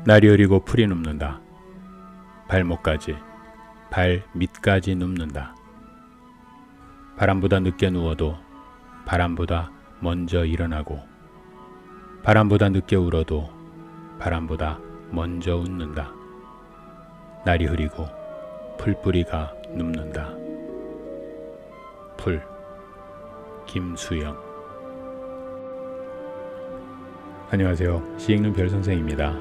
날이 흐리고 풀이 눕는다. 발목까지, 발 밑까지 눕는다. 바람보다 늦게 누워도 바람보다 먼저 일어나고, 바람보다 늦게 울어도 바람보다 먼저 웃는다. 날이 흐리고 풀뿌리가 눕는다. 풀, 김수영. 안녕하세요. 시 읽는 별선생입니다.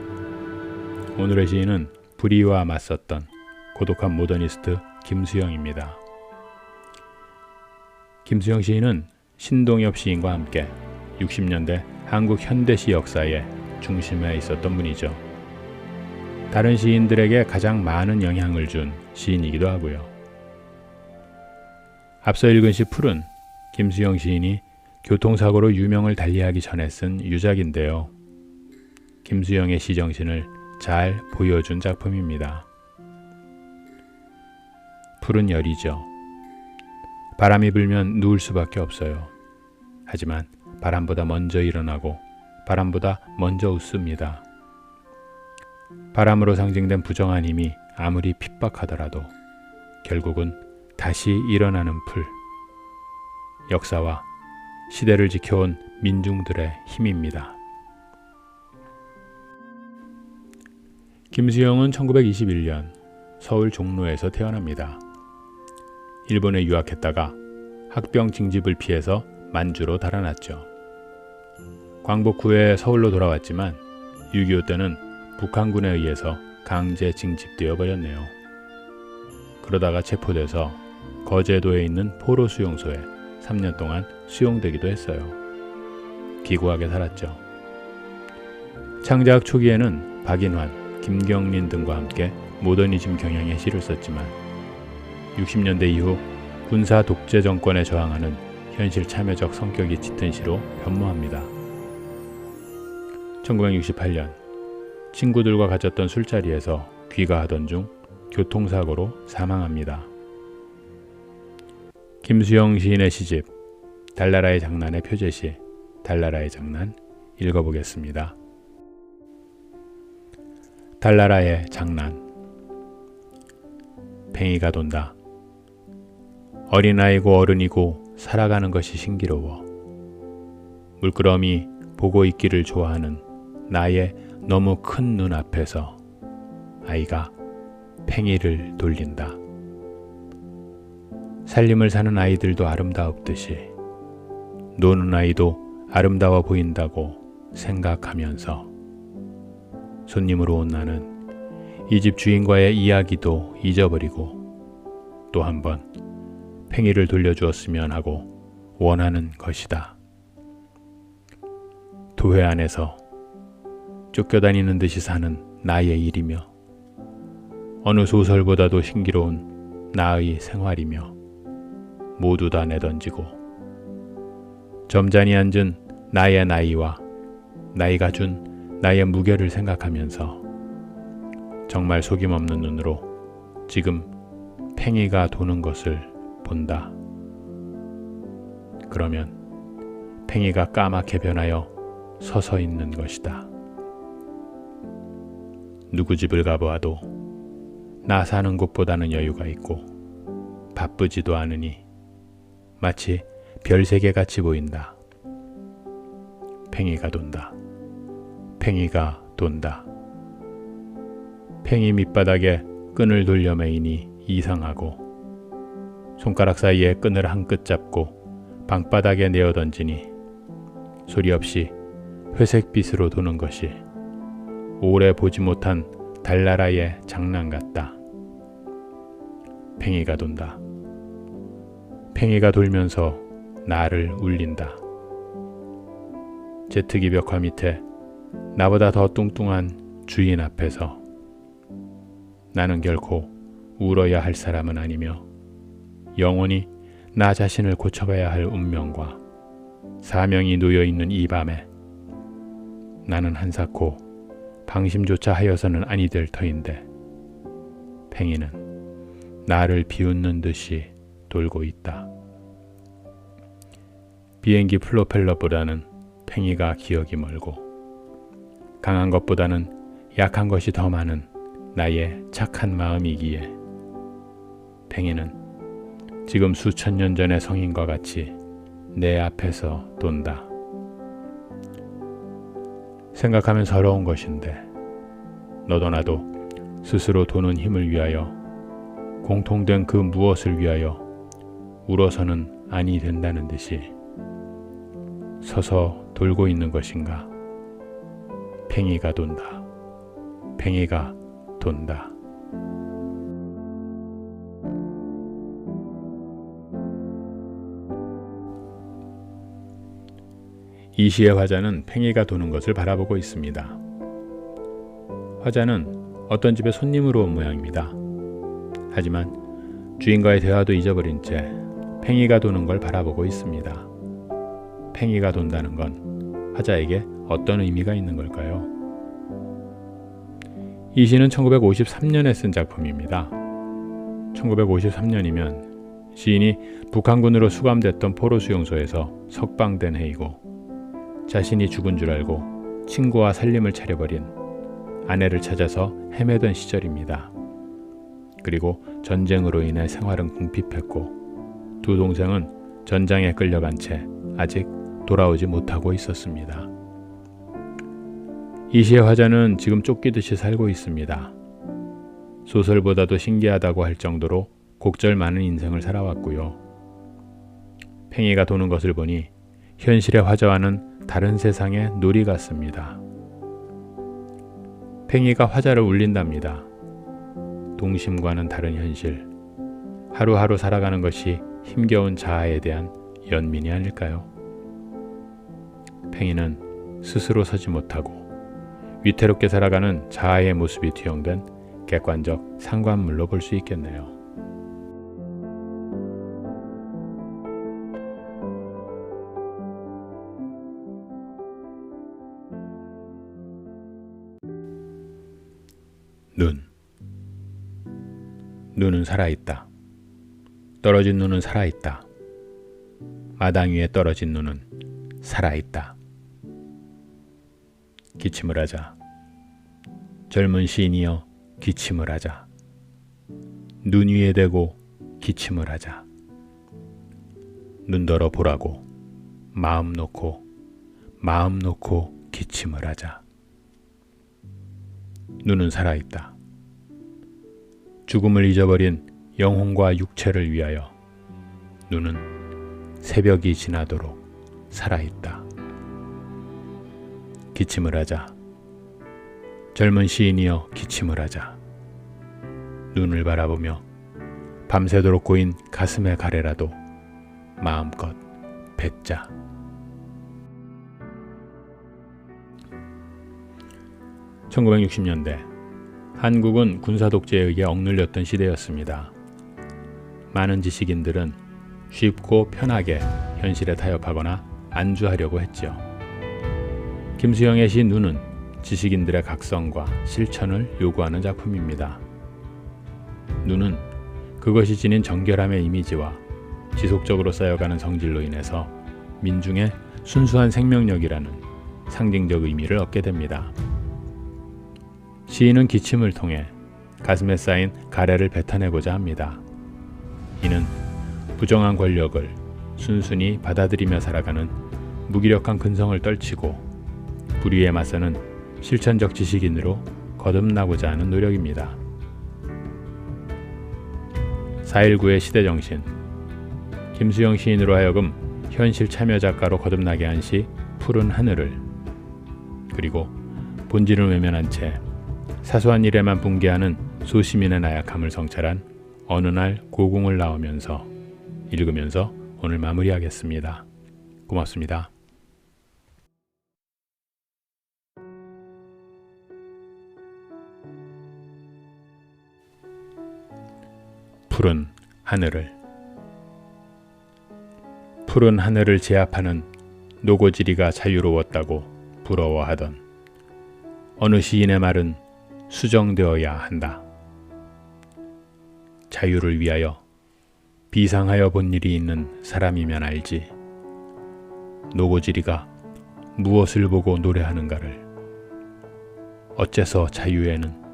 오늘의 시인은 불의와 맞섰던 고독한 모더니스트 김수영입니다. 김수영 시인은 신동엽 시인과 함께 60년대 한국 현대시 역사의 중심에 있었던 분이죠. 다른 시인들에게 가장 많은 영향을 준 시인이기도 하고요. 앞서 읽은 시 풀은 김수영 시인이 교통사고로 유명을 달리하기 전에 쓴 유작인데요. 김수영의 시정신을 잘 보여준 작품입니다. 풀은 열이죠. 바람이 불면 누울 수밖에 없어요. 하지만 바람보다 먼저 일어나고 바람보다 먼저 웃습니다. 바람으로 상징된 부정한 힘이 아무리 핍박하더라도 결국은 다시 일어나는 풀. 역사와 시대를 지켜온 민중들의 힘입니다. 김수영은 1921년 서울 종로에서 태어납니다. 일본에 유학했다가 학병 징집을 피해서 만주로 달아났죠. 광복 후에 서울로 돌아왔지만 6.25 때는 북한군에 의해서 강제 징집되어 버렸네요. 그러다가 체포돼서 거제도에 있는 포로 수용소에 3년 동안 수용되기도 했어요. 기구하게 살았죠. 창작 초기에는 박인환, 김경린 등과 함께 모더니즘 경향의 시를 썼지만 60년대 이후 군사 독재 정권에 저항하는 현실 참여적 성격이 짙은 시로 변모합니다. 1968년 친구들과 가졌던 술자리에서 귀가하던 중 교통사고로 사망합니다. 김수영 시인의 시집 달나라의 장난의 표제시 달나라의 장난 읽어보겠습니다. 달나라의 장난. 팽이가 돈다. 어린아이고 어른이고 살아가는 것이 신기로워. 물끄러미 보고 있기를 좋아하는 나의 너무 큰 눈 앞에서 아이가 팽이를 돌린다. 살림을 사는 아이들도 아름다웠듯이 노는 아이도 아름다워 보인다고 생각하면서 손님으로 온 나는 이 집 주인과의 이야기도 잊어버리고 또 한 번 팽이를 돌려주었으면 하고 원하는 것이다. 도회 안에서 쫓겨다니는 듯이 사는 나의 일이며 어느 소설보다도 신기로운 나의 생활이며 모두 다 내던지고 점잖이 앉은 나의 나이와 나이가 준 나의 무게를 생각하면서 정말 속임없는 눈으로 지금 팽이가 도는 것을 본다. 그러면 팽이가 까맣게 변하여 서서 있는 것이다. 누구 집을 가보아도 나 사는 곳보다는 여유가 있고 바쁘지도 않으니 마치 별세계같이 보인다. 팽이가 돈다. 팽이가 돈다. 팽이 밑바닥에 끈을 돌려 매이니 이상하고 손가락 사이에 끈을 한 끗 잡고 방바닥에 내어 던지니 소리 없이 회색빛으로 도는 것이 오래 보지 못한 달나라의 장난 같다. 팽이가 돈다. 팽이가 돌면서 나를 울린다. 제트기 벽화 밑에 나보다 더 뚱뚱한 주인 앞에서 나는 결코 울어야 할 사람은 아니며 영원히 나 자신을 고쳐가야 할 운명과 사명이 놓여있는 이 밤에 나는 한사코 방심조차 하여서는 아니 될 터인데 팽이는 나를 비웃는 듯이 돌고 있다. 비행기 플로펠러보다는 팽이가 기억이 멀고 강한 것보다는 약한 것이 더 많은 나의 착한 마음이기에 팽이는 지금 수천 년 전의 성인과 같이 내 앞에서 돈다. 생각하면 서러운 것인데 너도 나도 스스로 도는 힘을 위하여 공통된 그 무엇을 위하여 울어서는 아니 된다는 듯이 서서 돌고 있는 것인가. 팽이가 돈다. 팽이가 돈다. 이 시의 화자는 팽이가 도는 것을 바라보고 있습니다. 화자는 어떤 집에 손님으로 온 모양입니다. 하지만 주인과의 대화도 잊어버린 채 팽이가 도는 걸 바라보고 있습니다. 팽이가 돈다는 건 화자에게 어떤 의미가 있는 걸까요? 이 시는 1953년에 쓴 작품입니다. 1953년이면 시인이 북한군으로 수감됐던 포로 수용소에서 석방된 해이고 자신이 죽은 줄 알고 친구와 살림을 차려버린 아내를 찾아서 헤매던 시절입니다. 그리고 전쟁으로 인해 생활은 궁핍했고 두 동생은 전장에 끌려간 채 아직 돌아오지 못하고 있었습니다. 이 시의 화자는 지금 쫓기듯이 살고 있습니다. 소설보다도 신기하다고 할 정도로 곡절 많은 인생을 살아왔고요. 팽이가 도는 것을 보니 현실의 화자와는 다른 세상의 놀이 같습니다. 팽이가 화자를 울린답니다. 동심과는 다른 현실, 하루하루 살아가는 것이 힘겨운 자아에 대한 연민이 아닐까요? 팽이는 스스로 서지 못하고 위태롭게 살아가는 자아의 모습이 투영된 객관적 상관물로 볼 수 있겠네요. 눈은 살아있다. 떨어진 눈은 살아있다. 마당 위에 떨어진 눈은 살아있다. 기침을 하자. 젊은 시인이여 기침을 하자. 눈 위에 대고 기침을 하자. 눈더러 보라고 마음 놓고 기침을 하자. 눈은 살아있다. 죽음을 잊어버린 영혼과 육체를 위하여 눈은 새벽이 지나도록 살아있다. 기침을 하자. 젊은 시인이여 기침을 하자. 눈을 바라보며 밤새도록 고인 가슴의 가래라도 마음껏 뱉자. (1960년대) 한국은 군사 독재에 의해 억눌렸던 시대였습니다. 많은 지식인들은 쉽고 편하게 현실에 타협하거나 안주하려고 했죠. 김수영의 시 눈은 지식인들의 각성과 실천을 요구하는 작품입니다. 눈은 그것이 지닌 정결함의 이미지와 지속적으로 쌓여가는 성질로 인해서 민중의 순수한 생명력이라는 상징적 의미를 얻게 됩니다. 시인은 기침을 통해 가슴에 쌓인 가래를 뱉어내고자 합니다. 이는 부정한 권력을 순순히 받아들이며 살아가는 무기력한 근성을 떨치고 불의에 맞서는 실천적 지식인으로 거듭나고자 하는 노력입니다. 4.19의 시대정신, 김수영 시인으로 하여금 현실 참여 작가로 거듭나게 한 시 푸른 하늘을, 그리고 본질을 외면한 채 사소한 일에만 붕괴하는 소시민의 나약함을 성찰한 어느 날 고궁을 나오면서 읽으면서 오늘 마무리하겠습니다. 고맙습니다. 푸른 하늘을. 푸른 하늘을 제압하는 노고지리가 자유로웠다고 부러워하던 어느 시인의 말은 수정되어야 한다. 자유를 위하여 비상하여 본 일이 있는 사람이면 알지. 노고지리가 무엇을 보고 노래하는가를. 어째서 자유에는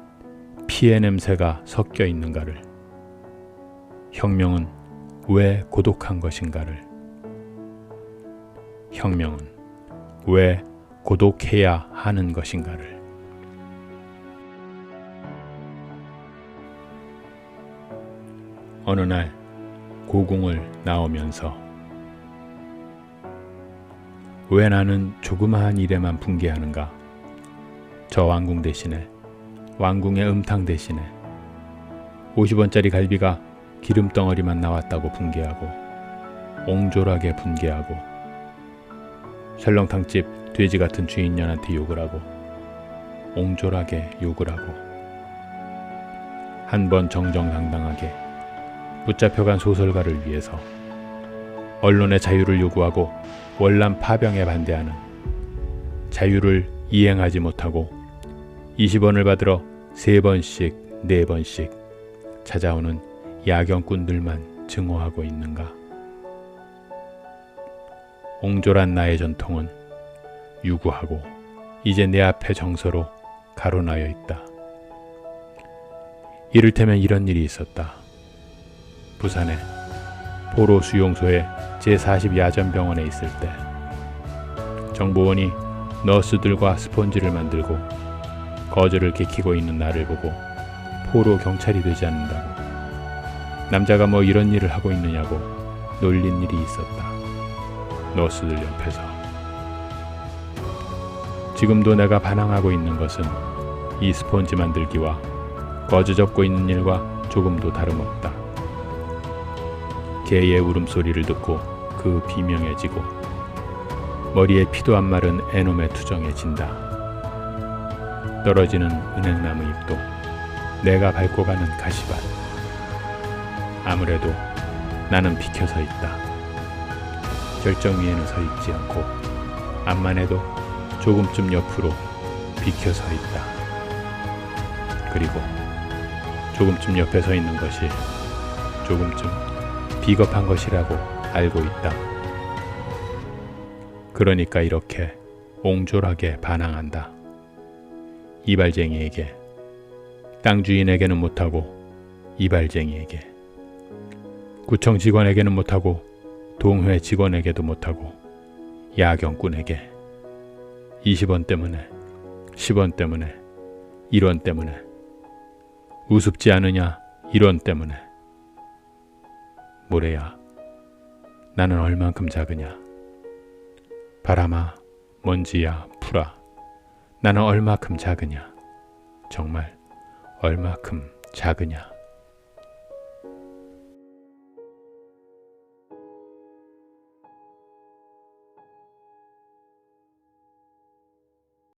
피의 냄새가 섞여 있는가를, 혁명은 왜 고독한 것인가를, 혁명은 왜 고독해야 하는 것인가를. 어느 날 고궁을 나오면서 왜 나는 조그마한 일에만 분개하는가? 저 왕궁 대신에, 왕궁의 음탕 대신에 50원짜리 갈비가 기름덩어리만 나왔다고 분개하고, 옹졸하게 분개하고, 설렁탕집 돼지 같은 주인년한테 욕을 하고, 옹졸하게 욕을 하고, 한 번 정정당당하게 붙잡혀간 소설가를 위해서 언론의 자유를 요구하고 월남 파병에 반대하는, 자유를 이행하지 못하고 20원을 받으러 3번씩 4번씩 찾아오는 야경꾼들만 증오하고 있는가? 옹졸한 나의 전통은 유구하고 이제 내 앞에 정서로 가로나여 있다. 이를테면 이런 일이 있었다. 부산의 포로 수용소의 제40야전병원에 있을 때 정보원이 너스들과 스폰지를 만들고 거즈를 개키고 있는 나를 보고 포로 경찰이 되지 않는다고, 남자가 뭐 이런 일을 하고 있느냐고 놀린 일이 있었다. 너스들 옆에서. 지금도 내가 반항하고 있는 것은 이 스폰지 만들기와 거즈 접고 있는 일과 조금도 다름없다. 개의 울음소리를 듣고 그 비명해지고 머리에 피도 안 마른 애놈의 투정해진다. 떨어지는 은행나무 잎도 내가 밟고 가는 가시밭. 아무래도 나는 비켜서 있다. 결정 위에는 서 있지 않고 암만 해도 조금쯤 옆으로 비켜서 있다. 그리고 조금쯤 옆에 서 있는 것이 조금쯤 비겁한 것이라고 알고 있다. 그러니까 이렇게 옹졸하게 반항한다. 이발쟁이에게, 땅 주인에게는 못하고 이발쟁이에게, 구청 직원에게는 못하고 동회 직원에게도 못하고 야경꾼에게, 20원 때문에, 10원 때문에, 1원 때문에, 우습지 않으냐 1원 때문에. 모래야, 나는 얼만큼 작으냐? 바람아, 먼지야, 풀아, 나는 얼마큼 작으냐? 정말 얼마큼 작으냐?